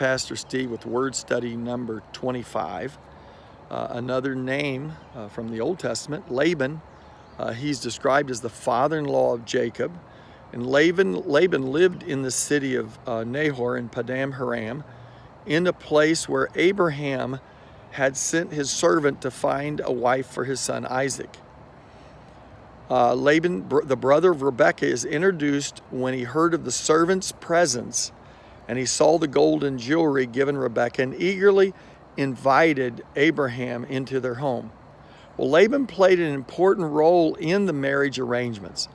Pastor Steve with word study number 25. Another name from the Old Testament, Laban. He's described as the father-in-law of Jacob. And Laban lived in the city of Nahor in Padam Haram, in a place where Abraham had sent his servant to find a wife for his son Isaac. Laban, the brother of Rebekah, is introduced when he heard of the servant's presence, and he saw the gold and jewelry given Rebekah and eagerly invited Abraham into their home. Well, Laban played an important role in the marriage arrangements.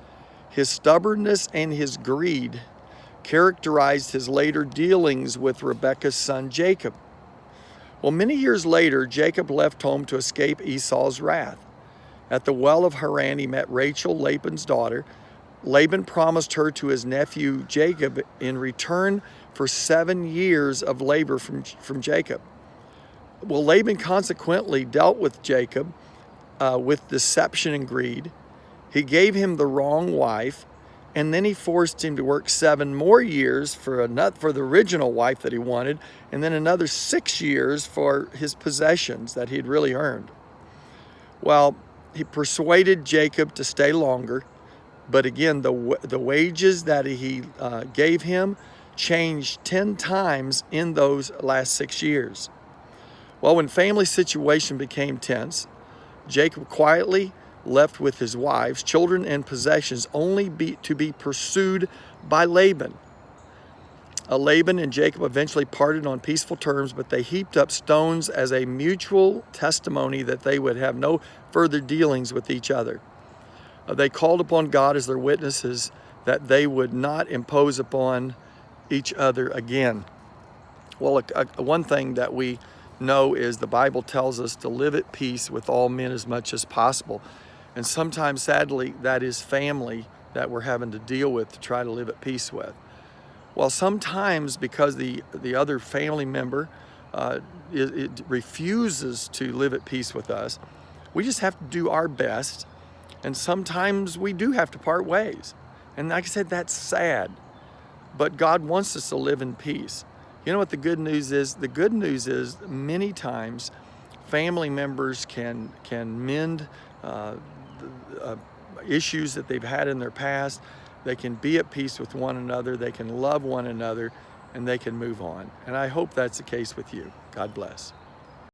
His stubbornness and his greed characterized his later dealings with Rebekah's son Jacob. Well, many years later, Jacob left home to escape Esau's wrath. At the well of Haran, he met Rachel, Laban's daughter. Laban promised her to his nephew Jacob in return for 7 years of labor from Jacob. Well, Laban consequently dealt with Jacob with deception and greed. He gave him the wrong wife, and then he forced him to work 7 more years for the original wife that he wanted, and then another 6 years for his possessions that he'd really earned. Well, he persuaded Jacob to stay longer, but again, the wages that he gave him changed 10 times in those last 6 years. Well, when family situation became tense, Jacob quietly left with his wives, children, and possessions, only to be pursued by Laban. Laban and Jacob eventually parted on peaceful terms, but they heaped up stones as a mutual testimony that they would have no further dealings with each other. They called upon God as their witnesses that they would not impose upon each other again. Well, one thing that we know is the Bible tells us to live at peace with all men as much as possible. And sometimes, sadly, that is family that we're having to deal with to try to live at peace with. Well, sometimes because the other family member it refuses to live at peace with us, we just have to do our best. And sometimes we do have to part ways. And like I said, that's sad. But God wants us to live in peace. You know what the good news is? The good news is many times family members can mend issues that they've had in their past. They can be at peace with one another. They can love one another, and they can move on. And I hope that's the case with you. God bless.